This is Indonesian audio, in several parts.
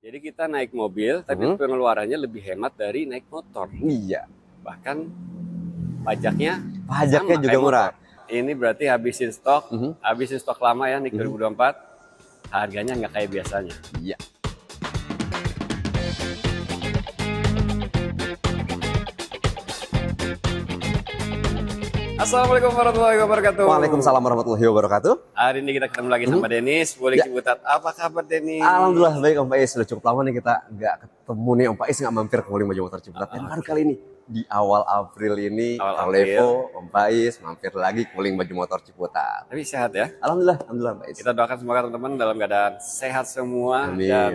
Jadi kita naik mobil, tapi pengeluarannya lebih hemat dari naik motor. Iya. Bahkan pajaknya juga murah. Ini berarti habisin stok lama ya, nih 2024. Harganya nggak kayak biasanya. Iya. Assalamualaikum warahmatullahi wabarakatuh. Waalaikumsalam warahmatullahi wabarakatuh. Hari ini kita ketemu lagi sama Denis, Wuling Ciputat. Apa kabar Denis? Alhamdulillah baik Om Faiz. Sudah cukup lama nih kita nggak ketemu nih Om Faiz, nggak mampir ke Wuling Baju Motor Ciputat. Dan baru kali ini di awal April ini, Levo, Om Faiz mampir lagi ke Wuling Baju Motor Ciputat. Tapi sehat ya? Alhamdulillah Om Faiz. Kita doakan semoga teman-teman dalam keadaan sehat semua. Amin. Dan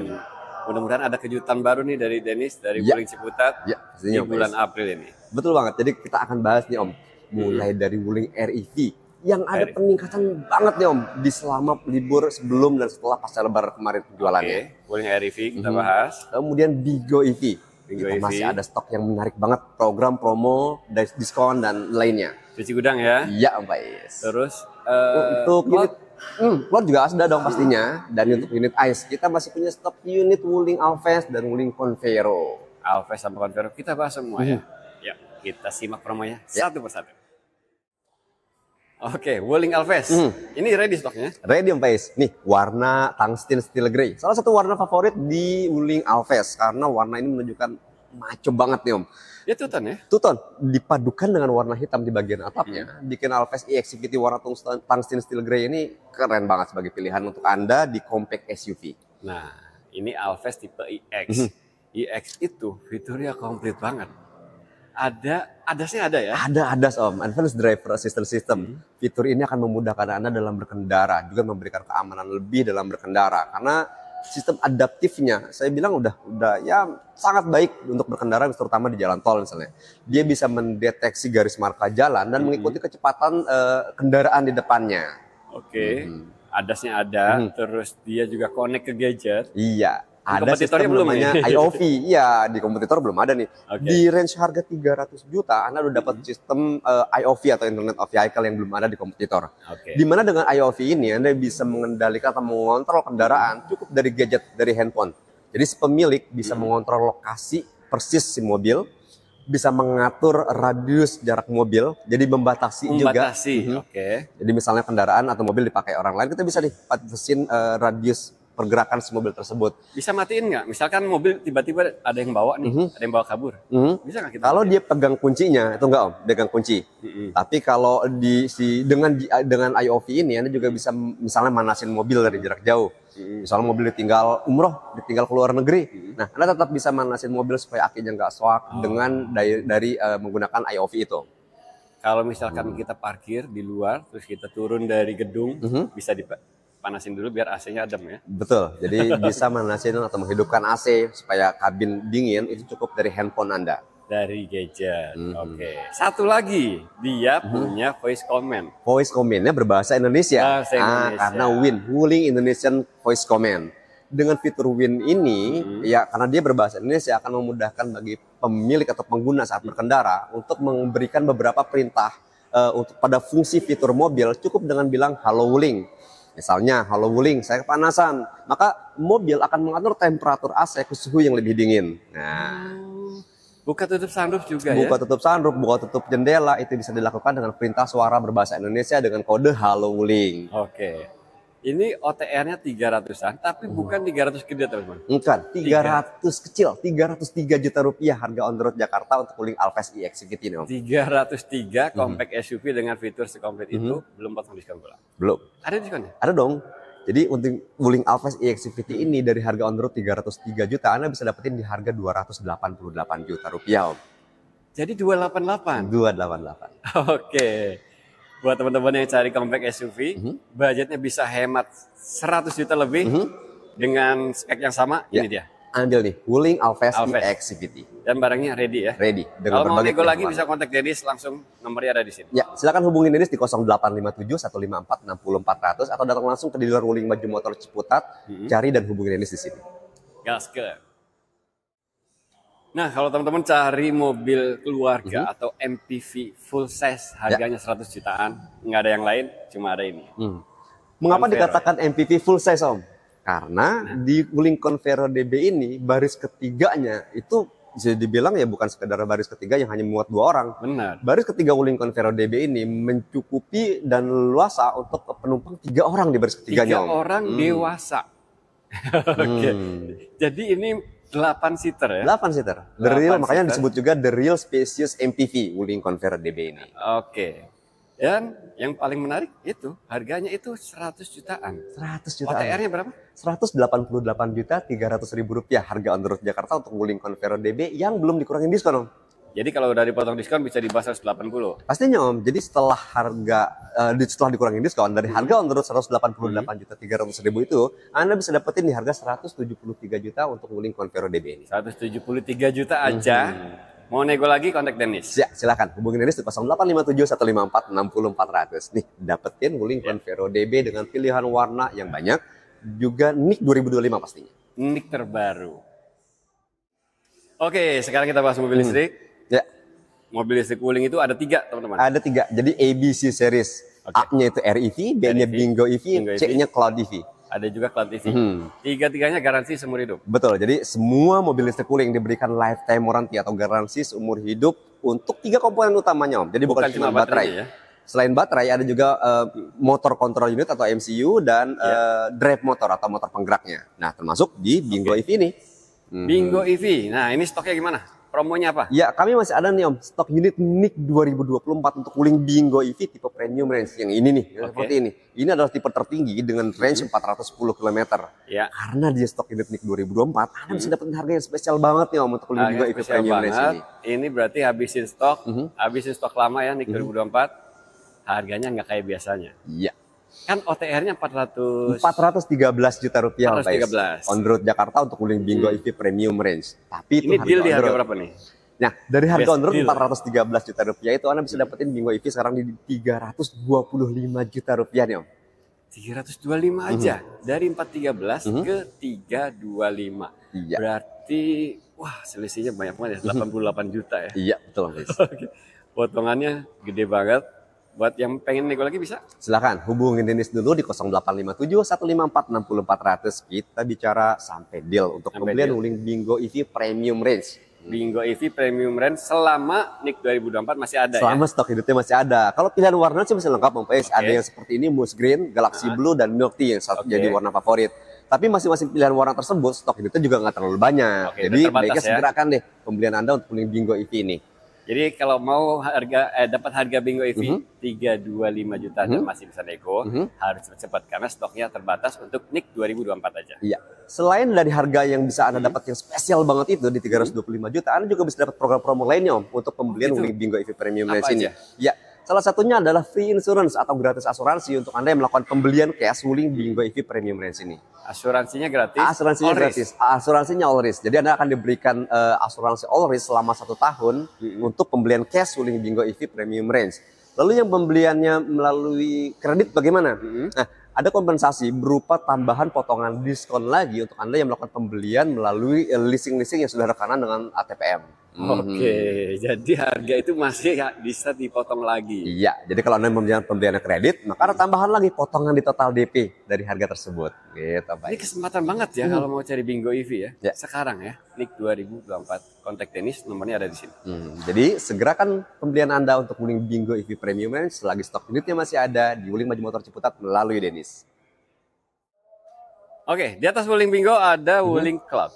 mudah-mudahan ada kejutan baru nih dari Denis, dari Wuling Ciputat di bulan April ini. Betul banget. Jadi kita akan bahas nih Om, mulai dari Wuling REV yang ada peningkatan banget nih Om di selama libur sebelum dan setelah pasca lebaran kemarin penjualannya. Wuling REV kita bahas. Kemudian Bigo EV. Kita masih ada stok yang menarik banget, program promo, diskon dan lainnya. Cuci gudang ya? Iya Om Faiz. Terus untuk unit Plot juga sudah dong pastinya. Dan untuk unit ICE kita masih punya stok unit Wuling Alphest dan Wuling Convero. Alphest sama Convero kita bahas semua ya. Ya, kita simak promonya satu persatu. Oke, Wuling Alphest. Ini ready stoknya? Ready Om Faiz. Nih, warna tungsten steel grey. Salah satu warna favorit di Wuling Alphest karena warna ini menunjukkan maco banget nih Om. Ya two-tone ya? Two-tone dipadukan dengan warna hitam di bagian atapnya, bikin Alphest EXecutive warna tungsten steel grey ini keren banget sebagai pilihan untuk Anda di compact SUV. Nah, ini Alphest tipe EX. EX itu fiturnya komplit banget. ADAS-nya ada ya? Ada ADAS Om, Advanced Driver Assistance System. Fitur ini akan memudahkan Anda dalam berkendara, juga memberikan keamanan lebih dalam berkendara. Karena sistem adaptifnya, saya bilang udah ya sangat baik untuk berkendara, terutama di jalan tol misalnya. Dia bisa mendeteksi garis marka jalan dan mengikuti kecepatan kendaraan di depannya. Oke, ADAS-nya ada, terus dia juga connect ke gadget. Iya. Ada kompetitornya sistem belum namanya IOV. Iya, di kompetitor belum ada nih. Di range harga 300 juta, Anda udah dapat sistem IOV atau Internet of Vehicle yang belum ada di kompetitor. Dimana dengan IOV ini Anda bisa mengendalikan atau mengontrol kendaraan cukup dari gadget, dari handphone. Jadi si pemilik bisa mengontrol lokasi persis si mobil, bisa mengatur radius jarak mobil, jadi membatasi juga. Jadi misalnya kendaraan atau mobil dipakai orang lain, kita bisa nih batasin radius pergerakan si mobil tersebut. Bisa matiin nggak? Misalkan mobil tiba-tiba ada yang bawa nih, ada yang bawa kabur. Bisa nggak kita? Kalau dia pegang kuncinya, itu enggak Om, pegang kunci. Tapi kalau dengan IOV ini Anda juga bisa misalnya manasin mobil dari jarak jauh. Misalnya mobil ditinggal umroh, ditinggal ke luar negeri. Nah, Anda tetap bisa manasin mobil supaya akinya nggak swak dengan dari menggunakan IOV itu. Kalau misalkan kita parkir di luar, terus kita turun dari gedung, bisa panasin dulu biar AC-nya adem ya. Betul. Jadi bisa manasin atau menghidupkan AC supaya kabin dingin itu cukup dari handphone Anda. Dari gadget. Oke. Satu lagi, dia punya voice command. Voice command-nya berbahasa Indonesia. Bahasa Indonesia. Karena Wuling Indonesian Voice Command. Dengan fitur Win ini, ya karena dia berbahasa Indonesia akan memudahkan bagi pemilik atau pengguna saat berkendara untuk memberikan beberapa perintah untuk pada fungsi fitur mobil cukup dengan bilang halo Wuling. Misalnya, halo Wuling, saya kepanasan. Maka mobil akan mengatur temperatur AC ke suhu yang lebih dingin. Nah, buka tutup sunroof juga buka tutup sunroof, buka tutup jendela, itu bisa dilakukan dengan perintah suara berbahasa Indonesia dengan kode halo Wuling. Oke. Ini OTR-nya 300-an, tapi bukan 300 gede teman-teman. Bukan, 300 kecil, 303 juta rupiah harga on the road Jakarta untuk Wuling Alphest EXecutive ini Om. 303 compact SUV dengan fitur sekomplit itu, belum potong diskon pula. Belum. Ada diskonnya? Ada dong. Jadi untuk Wuling Alphest EXecutive ini dari harga on the road 303 juta, Anda bisa dapetin di harga 288 juta rupiah Om. Jadi 288? 288. Oke. Buat teman-teman yang cari compact SUV, budgetnya bisa hemat 100 juta lebih dengan spek yang sama, ini dia. Ambil nih, Wuling Alphest EXecutive. Dan barangnya ready ya? Ready. Kalau mau nego lagi bisa kontak Denis, langsung nomornya ada di sini. Ya, silakan hubungi Denis di 0857 154 60400 atau datang langsung ke dealer Wuling Baju Motor Ciputat, cari dan hubungi Denis di sini. Gaskeun. Nah, kalau teman-teman cari mobil keluarga atau MPV full size, harganya 100 jutaan, nggak ada yang lain, cuma ada ini. Mengapa dikatakan MPV full size Om? Karena di Wuling Convero DB ini baris ketiganya itu bisa dibilang ya bukan sekedar baris ketiga yang hanya muat 2 orang. Benar. Baris ketiga Wuling Convero DB ini mencukupi dan luasa untuk penumpang 3 orang di baris ketiganya. 3 orang dewasa. Oke. Jadi ini 8 seater ya? 8 seater. Makanya disebut juga The Real Spacious MPV Wuling Convero DB ini. Oke. Dan yang paling menarik itu harganya itu 100 jutaan. 100 jutaan. OTR-nya berapa? 188.300.000 rupiah harga on the road Jakarta untuk Wuling Convero DB yang belum dikurangin diskon, Om. Jadi kalau udah dipotong diskon bisa di bawah 180. Pastinya, Om. Jadi setelah setelah dikurangin diskon dari harga on the road 188.300.000 itu, Anda bisa dapetin di harga 173 juta untuk Wuling Convero DB ini. 173 juta aja. Mau nego lagi kontak Dennis. Ya, silakan hubungi Dennis di 0857 154 60400. Nih, dapetin Wuling Convero DB dengan pilihan warna yang banyak, juga NIK 2025 pastinya. NIK terbaru. Oke, sekarang kita bahas mobil listrik. Ya. Mobil listrik Wuling itu ada 3, teman-teman. Ada 3. Jadi ABC series. A-nya itu REV, B-nya Bingo EV, C-nya Cloud EV. Ada juga Cloud EV. 3-tiganya garansi seumur hidup. Betul. Jadi semua mobil listrik Wuling diberikan lifetime warranty atau garansi seumur hidup untuk 3 komponen utamanya, Om. Jadi bukan cuma baterai. Ya? Selain baterai ada juga motor control unit atau MCU dan drive motor atau motor penggeraknya. Nah, termasuk di Bingo EV ini. Bingo EV. Nah, ini stoknya gimana? Promonya apa? Ya, kami masih ada nih, Om, stok unit NIK 2024 untuk Wuling Bingo EV tipe premium range yang ini nih, seperti ini. Ini adalah tipe tertinggi dengan range 410 km. Ya. Karena dia stok unit NIK 2024, Anda bisa dapetin harga yang spesial banget nih, Om, untuk Wuling Bingo EV premium range ini. Ini berarti habisin stok lama ya NIK 2024. Harganya nggak kayak biasanya. Iya. Kan OTR-nya 413 juta rupiah, 413. On the road Jakarta untuk Wuling Bingo EV premium range. Tapi ini deal di harga berapa nih? Nah, dari harga on the road 413 juta rupiah itu Anda bisa dapetin Bingo EV sekarang di 325 juta rupiah nih, Om. 325 aja. Dari 413 ke 325. Iya. Berarti wah, selisihnya banyak banget ya, 88 juta ya. Iya, betul, guys. Potongannya gede banget. Buat yang pengen nego lagi bisa? Silakan hubungin Dennis dulu di 0857 154 60400. Kita bicara sampai deal untuk pembelian Wuling Bingo EV premium range. Bingo EV premium range selama NIK 2024 masih ada. Selama stok unitnya masih ada. Kalau pilihan warna sih masih lengkap, Om Pais. Ada yang seperti ini, Moose Green, Galaxy Blue, dan Milk Tea yang jadi warna favorit. Tapi masing-masing pilihan warna tersebut stok unitnya juga nggak terlalu banyak. Jadi baiknya segerakan deh pembelian Anda untuk Wuling Bingo EV ini. Jadi kalau mau dapat harga Bingo EV 325 juta dan masih bisa nego, harus cepat karena stoknya terbatas untuk NIK 2024 aja. Iya. Selain dari harga yang bisa Anda dapat yang spesial banget itu di 325 juta, Anda juga bisa dapat program promo lainnya, Om, untuk pembelian Wuling Bingo EV Premium Range ini. Ya. Salah satunya adalah free insurance atau gratis asuransi untuk Anda yang melakukan pembelian cash Wuling Bingo EV Premium Range ini. Asuransinya gratis? Asuransinya gratis. Asuransinya all risk. Jadi Anda akan diberikan asuransi all risk selama 1 tahun untuk pembelian cash Wuling Bingo EV Premium Range. Lalu yang pembeliannya melalui kredit bagaimana? Nah, ada kompensasi berupa tambahan potongan diskon lagi untuk Anda yang melakukan pembelian melalui leasing-leasing yang sudah rekanan dengan ATPM. Oke, jadi harga itu masih bisa dipotong lagi. Iya, jadi kalau Anda pembelian kredit, maka ada tambahan lagi potongan di total DP dari harga tersebut. Gitu, Pak. Ini kesempatan banget ya kalau mau cari Bingo EV ya. Sekarang ya, NIK 2024. Kontak Dennis, nomornya ada di sini. Jadi segerakan pembelian Anda untuk Wuling Bingo EV Premium Range selagi stok unitnya masih ada di Wuling Maju Motor Ciputat melalui Dennis. Oke, di atas Wuling Bingo ada Wuling Cloud.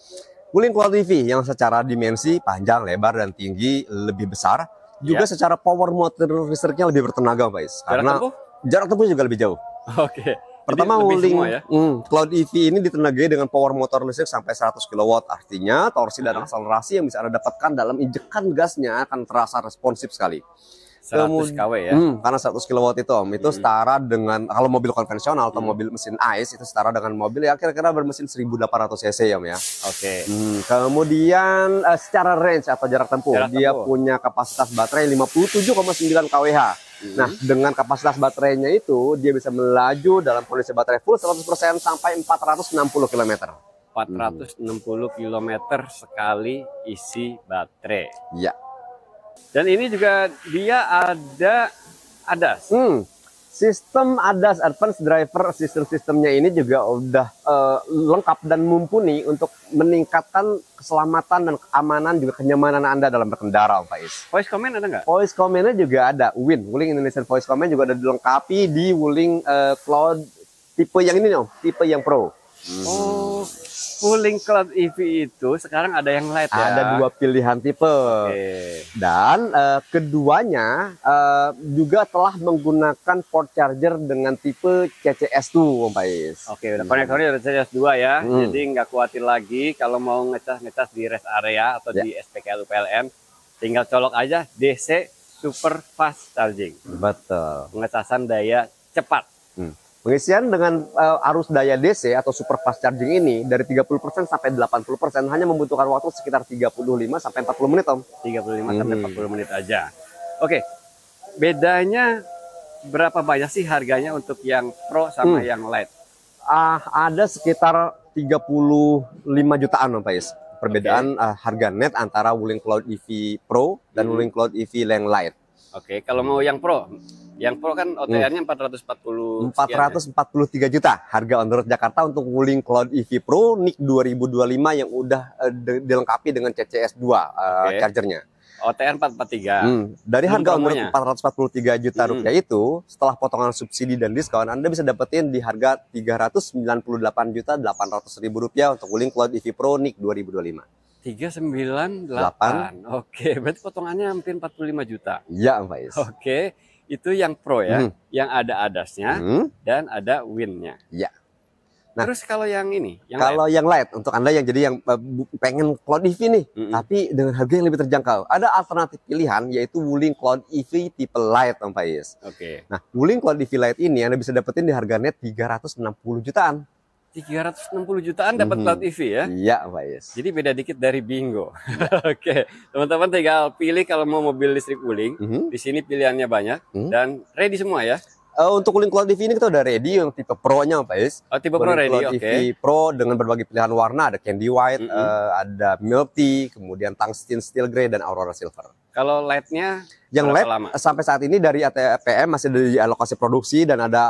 Wuling Cloud EV yang secara dimensi panjang, lebar, dan tinggi lebih besar. Juga secara power motor listriknya lebih bertenaga, guys. Karena jarak tempuh juga lebih jauh. Oke. Pertama, Wuling Cloud EV ini ditenagai dengan power motor listrik sampai 100 kW. Artinya torsi dan akselerasi yang bisa Anda dapatkan dalam injekan gasnya akan terasa responsif sekali. 100 kW ya? Karena 100 kW itu, Om, itu setara dengan, kalau mobil konvensional atau mobil mesin ICE itu setara dengan mobil yang kira-kira bermesin 1800 cc, Om, ya. Oke. Kemudian secara range atau jarak tempuh, dia punya kapasitas baterai 57,9 kWh. Nah, dengan kapasitas baterainya itu, dia bisa melaju dalam kondisi baterai full 100% sampai 460 km. 460 km sekali isi baterai. Iya. Dan ini juga dia ada ADAS. Sistem ADAS Advanced Driver Assistance Systemnya ini juga udah lengkap dan mumpuni untuk meningkatkan keselamatan dan keamanan juga kenyamanan Anda dalam berkendara, Pak Is. Voice command ada nggak? Voice command-nya juga ada. Wuling Indonesian Voice Command juga ada dilengkapi di Wuling Cloud tipe yang ini, tipe yang Pro. Oh, Wuling Cloud EV itu sekarang ada yang light ya? Ada 2 pilihan tipe. Dan keduanya juga telah menggunakan port charger dengan tipe CCS2, Om Pais. Oke, udah konektornya udah CCS2 ya. Jadi nggak khawatir lagi kalau mau ngecas di rest area atau di SPKLU PLN, tinggal colok aja DC Super Fast Charging. Betul. Pengecasan daya cepat. Pengisian dengan arus daya DC atau super fast charging ini dari 30% sampai 80% hanya membutuhkan waktu sekitar 35 sampai 40 menit, Om. 35 sampai 40 menit aja. Oke. Bedanya berapa banyak sih harganya untuk yang Pro sama yang Lite? Ada sekitar 35 jutaan, Om Pais. Perbedaan harga net antara Wuling Cloud EV Pro dan Wuling Cloud EV yang Lite. Oke, kalau mau yang Pro kan OTR-nya 443 juta harga on the road Jakarta untuk Wuling Cloud EV Pro NIK 2025 yang udah dilengkapi dengan CCS2 chargernya. OTR 443. Dari harga on the road 443 juta rupiah itu, setelah potongan subsidi dan diskon, Anda bisa dapetin di harga 398.800.000 rupiah untuk Wuling Cloud EV Pro NIK 2025. 398. Oke, berarti potongannya hampir 45 juta. Iya, Pak Is. Oke, itu yang Pro ya, yang ada ADAS-nya dan ada WIN-nya. Iya. Nah, terus kalau yang ini, kalau yang Lite untuk Anda yang jadi yang pengen Cloud EV nih, tapi dengan harga yang lebih terjangkau, ada alternatif pilihan yaitu Wuling Cloud EV tipe Lite, Om Pais. Oke. Nah, Wuling Cloud EV Lite ini Anda bisa dapetin di harga net 360 jutaan. 360 jutaan dapat Cloud EV ya? Iya, Pak Yes. Jadi beda dikit dari Bingo. Oke, teman-teman tinggal pilih kalau mau mobil listrik Wuling. Di sini pilihannya banyak dan ready semua ya. Untuk Wuling Cloud EV ini kita udah ready yang tipe Pro-nya, Pak Yes. Oh, tipe Pro ready, oke. EV Pro dengan berbagai pilihan warna, ada Candy White, ada Milk Tea, kemudian Tungsten Steel Grey dan Aurora Silver. Kalau Lite-nya yang Lite sampai saat ini dari ATPM masih di alokasi produksi dan ada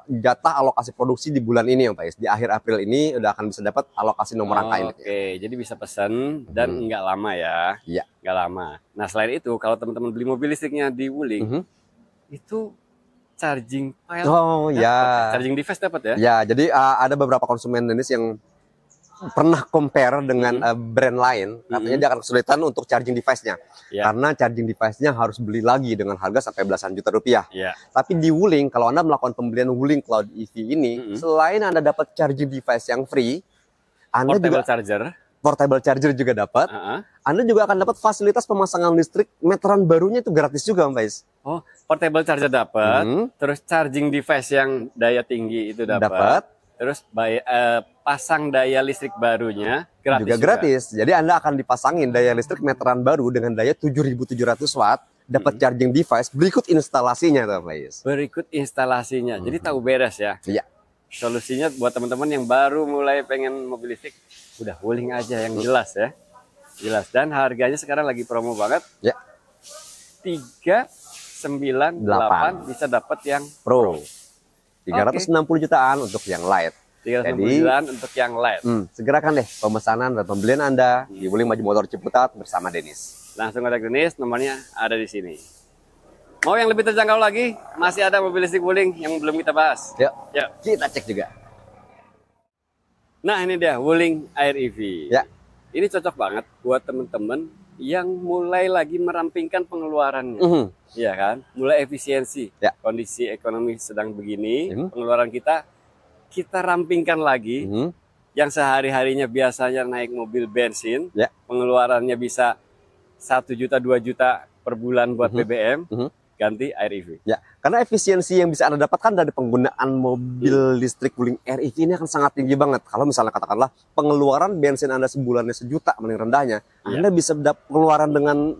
jatah alokasi produksi di bulan ini, Pak Is. Di akhir April ini udah akan bisa dapat alokasi nomor rangka ini. Oke, jadi bisa pesan dan nggak lama ya. Iya. Nggak lama. Nah, selain itu kalau teman-teman beli mobil listriknya di Wuling, itu charging pile. Oh ya. Charging device dapat ya? Ya, jadi ada beberapa konsumen Indonesia yang pernah compare dengan brand lain, katanya dia akan kesulitan untuk charging device-nya. Karena charging device-nya harus beli lagi dengan harga sampai belasan juta rupiah. Tapi di Wuling, kalau Anda melakukan pembelian Wuling Cloud EV ini, selain Anda dapat charging device yang free, Anda portable charger juga dapat. Anda juga akan dapat fasilitas pemasangan listrik meteran barunya itu gratis juga, Mbak Is. Oh, portable charger dapat, terus charging device yang daya tinggi itu dapat. Terus pasang daya listrik barunya gratis juga. Gratis. Jadi Anda akan dipasangin daya listrik meteran baru dengan daya 7.700 watt, dapat charging device, berikut instalasinya tuh, Pak Is. Berikut instalasinya. Jadi tahu beres ya. Iya. Solusinya buat teman-teman yang baru mulai pengen mobil listrik, udah Wuling aja yang jelas ya. Jelas, dan harganya sekarang lagi promo banget. Ya. 398 bisa dapat yang Pro. 360 jutaan untuk yang Lite. 360 jutaan untuk yang Lite. Segerakan deh pemesanan dan pembelian Anda di Wuling Maju Motor Ciputat bersama Dennis. Langsung kontak Dennis, nomornya ada di sini. Mau yang lebih terjangkau lagi, masih ada mobil listrik Wuling yang belum kita bahas. Yuk, kita cek juga. Nah, ini dia Wuling Air EV. Ya. Ini cocok banget buat teman-teman yang mulai lagi merampingkan pengeluarannya. Iya kan? Mulai efisiensi. Kondisi ekonomi sedang begini, pengeluaran kita rampingkan lagi. Yang sehari-harinya biasanya naik mobil bensin, pengeluarannya bisa 1 juta 2 juta per bulan buat BBM, ganti Air EV. Ya, karena efisiensi yang bisa Anda dapatkan dari penggunaan mobil listrik Wuling Air EV ini akan sangat tinggi banget. Kalau misalnya katakanlah pengeluaran bensin Anda sebulannya 1 juta paling rendahnya, Anda bisa pengeluaran dengan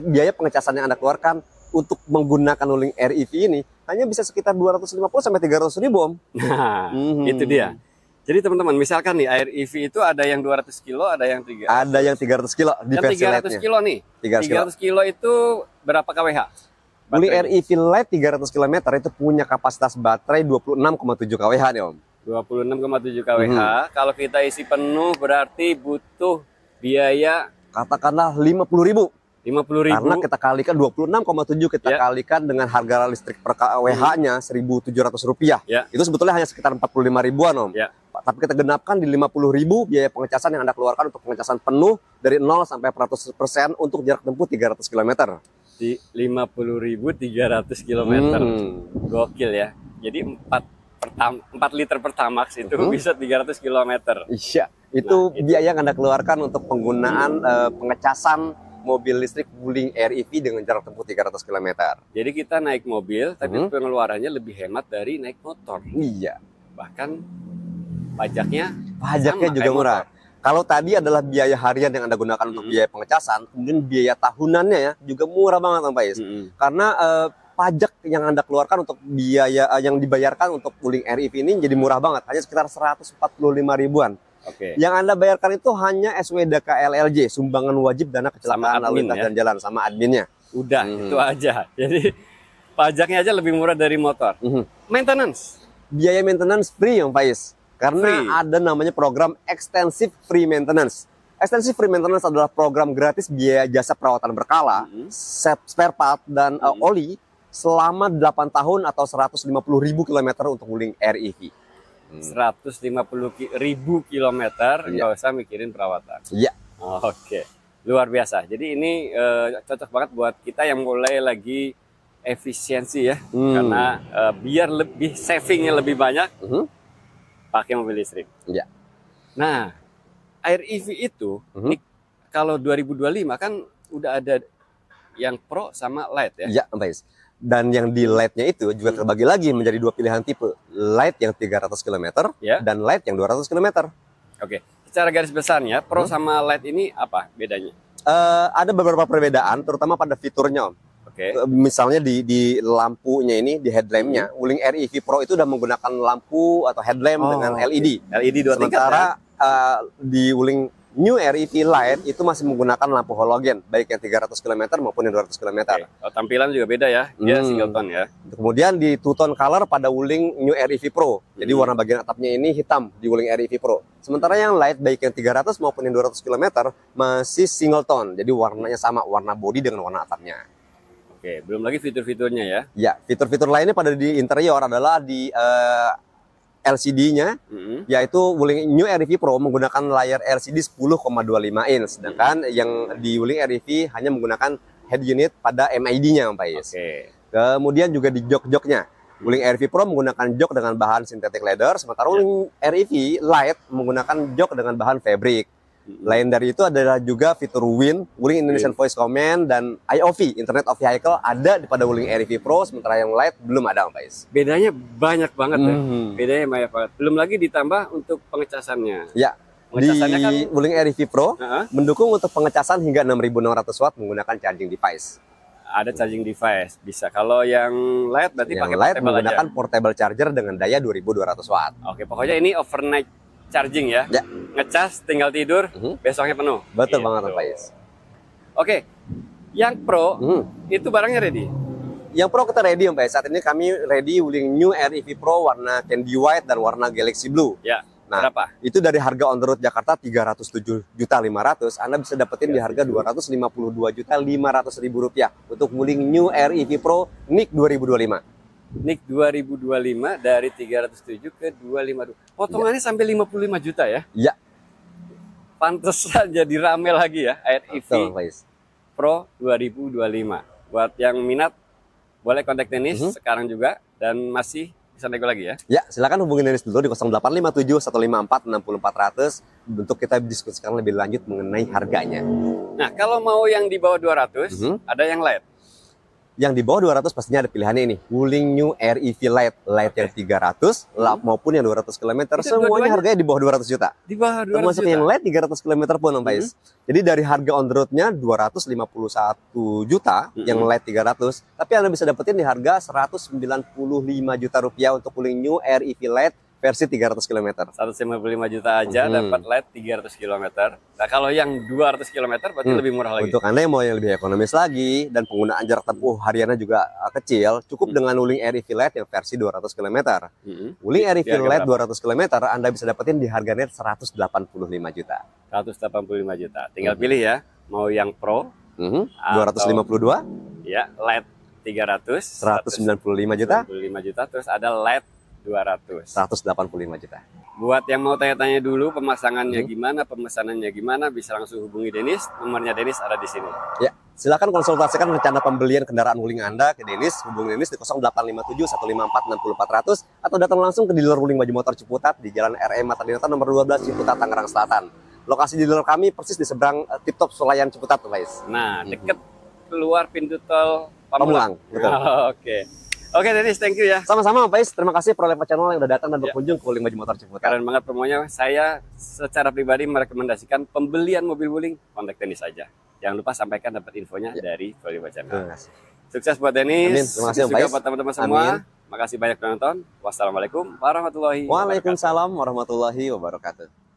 biaya pengecasan yang Anda keluarkan untuk menggunakan Wuling Air EV ini hanya bisa sekitar 250 sampai 300 ribu, Om. Nah, itu dia. Jadi teman-teman, misalkan nih Air EV itu ada yang 200 kilo, ada yang 300. Ada yang 300 kilo di versi Yang 300 kilo nih. 300 kilo itu berapa kWh? Wuling REV Lite 300 km itu punya kapasitas baterai 26,7 kWh nih Om. 26,7 kWh. Kalau kita isi penuh berarti butuh biaya katakanlah 50.000. 50.000. Karena kita kalikan 26,7 kita kalikan dengan harga listrik per kWh-nya Rp1.700. Itu sebetulnya hanya sekitar 45 ribuan Om. Tapi kita genapkan di 50.000 biaya pengecasan yang Anda keluarkan untuk pengecasan penuh dari 0 sampai 100% untuk jarak tempuh 300 km. Di 50.300 km. Gokil ya. Jadi 4 liter Pertamax itu bisa 300 km. Iya, itu biaya yang Anda keluarkan untuk penggunaan pengecasan mobil listrik Wuling REV dengan jarak tempuh 300 km. Jadi kita naik mobil, tapi pengeluarannya lebih hemat dari naik motor. Iya. Bahkan pajaknya juga murah. Kalau tadi adalah biaya harian yang Anda gunakan untuk biaya pengecasan, kemudian biaya tahunannya ya juga murah banget Om Faiz. Karena pajak yang Anda keluarkan untuk biaya yang dibayarkan untuk Wuling REV ini jadi murah banget, hanya sekitar 145 ribuan. Yang Anda bayarkan itu hanya SWDK LLJ, sumbangan wajib dana kecelakaan lalu lintas dan jalan, sama adminnya. Udah, itu aja. Jadi pajaknya aja lebih murah dari motor. Maintenance. Biaya maintenance free Om Faiz. Karena ada namanya program Extensive Free Maintenance. Extensive Free Maintenance adalah program gratis biaya jasa perawatan berkala, spare part dan oli selama 8 tahun atau 150.000 km untuk Wuling REV. 150.000 km, nggak usah mikirin perawatan. Iya. Oke, luar biasa. Jadi ini cocok banget buat kita yang mulai lagi efisiensi ya, karena biar lebih savingnya lebih banyak, pakai mobil listrik. Iya. Nah, REV itu kalau 2025 kan udah ada yang Pro sama Lite ya. Iya, Mbak. Dan yang di Lite-nya itu juga terbagi lagi menjadi 2 pilihan tipe. Lite yang 300 km dan Lite yang 200 km. Oke, secara garis besarnya Pro sama Lite ini apa bedanya? Ada beberapa perbedaan, terutama pada fiturnya Om. Misalnya di lampunya ini, di headlampnya, Wuling REV Pro itu udah menggunakan lampu atau headlamp dengan LED. LED 2 tingkat. Sementara di Wuling New REV Lite itu masih menggunakan lampu halogen, baik yang 300 km maupun yang 200 km. Tampilan juga beda ya, dia single tone ya. Kemudian di two tone color pada Wuling New REV Pro. Jadi warna bagian atapnya ini hitam di Wuling REV Pro. Sementara yang Lite baik yang 300 maupun yang 200 km masih single tone. Jadi warnanya sama, warna bodi dengan warna atapnya. Oke, belum lagi fitur-fiturnya ya. Ya, fitur-fitur lainnya pada di interior adalah di LCD-nya, yaitu Wuling New REV Pro menggunakan layar LCD 10,25 inch, sedangkan yang di Wuling REV hanya menggunakan head unit pada MID-nya, Pak Is. Kemudian juga di jok-joknya, Wuling REV Pro menggunakan jok dengan bahan synthetic leather, sementara Wuling REV Lite menggunakan jok dengan bahan fabric. Lain dari itu adalah juga fitur WIN, Wuling Indonesian Voice Command, dan IOV, Internet of Vehicle ada pada Wuling REV Pro, sementara yang Lite belum ada, Pak Is. Bedanya banyak banget ya. Bedanya banyak banget. Belum lagi ditambah untuk pengecasannya. Ya, pengecasannya di Wuling REV Pro mendukung untuk pengecasan hingga 6.600 watt menggunakan charging device. Ada charging device, bisa. Kalau yang Lite berarti pakai Lite menggunakan portable charger dengan daya 2.200 watt. Oke, pokoknya ini overnight charging ya. Ngecas tinggal tidur, besoknya penuh. Betul banget Pak Is. Oke, yang Pro itu barangnya ready. Yang Pro kita ready Pak Is. Saat ini kami ready Wuling New REV Pro warna candy white dan warna galaxy blue. Ya. Nah, berapa? Itu dari harga on the road Jakarta 307.500.000, Anda bisa dapetin di harga 252.500.000 rupiah untuk Wuling New REV Pro NIK 2025. NIK 2025 dari 307 ke 252. Potongannya sampai 55 juta ya? Iya. Pantesan jadi rame lagi ya REV Pro 2025. Buat yang minat boleh kontak Dennis sekarang juga dan masih bisa nego lagi ya. Ya, silakan hubungi Dennis dulu di 0857 154 6400 untuk kita diskusikan lebih lanjut mengenai harganya. Nah, kalau mau yang di bawah 200 ada yang Lite. Yang di bawah 200 pastinya ada pilihannya ini, Wuling New REV Lite, Lite yang 300 maupun yang 200 km, semuanya harganya di bawah 200 juta. Di bawah 200 termasuk juta. yang Lite 300 km pun Om Pais. Jadi dari harga on the road-nya 251 juta yang Lite 300, tapi Anda bisa dapetin di harga 195 juta rupiah untuk Wuling New REV Lite versi 300 km. 155 juta aja dapat LED 300 km. Nah, kalau yang 200 km berarti lebih murah lagi. Untuk Anda yang mau yang lebih ekonomis lagi dan penggunaan jarak tempuh hariannya juga kecil, cukup dengan Wuling Air EV LED yang versi 200 km. Wuling Air EV LED 200 km Anda bisa dapetin di harga net 185 juta. 185 juta. Tinggal pilih ya, mau yang Pro 252 ya, LED 300 195 juta. 195 juta, terus ada LED 200 185 juta. Buat yang mau tanya-tanya dulu pemasangannya gimana, pemesanannya gimana, bisa langsung hubungi Dennis. Nomornya Dennis ada di sini. Ya, silakan konsultasikan rencana pembelian kendaraan Wuling Anda ke Dennis. Hubungi Dennis di 0857 154 6400 atau datang langsung ke dealer Wuling Baju Motor Ciputat di Jalan RM Mata Dinata nomor 12 Ciputat Tangerang Selatan. Lokasi dealer kami persis di seberang Tip Top Sulayan Ciputat, guys. Nah, deket keluar pintu tol Pamulang. Betul. Oke. Oke, Dennis, thank you ya. Sama-sama, Pak. Terima kasih Prolevo Channel yang udah datang dan berkunjung ke Wuling Baju Motor Ciputat. Keren banget promonya. Saya secara pribadi merekomendasikan pembelian mobil Wuling, kontak Dennis aja. Jangan lupa sampaikan dapat infonya dari Prolevo Channel. Sukses buat Dennis. Terima kasih, juga buat teman-teman semua. Makasih banyak penonton. Wassalamualaikum warahmatullahi wabarakatuh. Waalaikumsalam warahmatullahi wabarakatuh.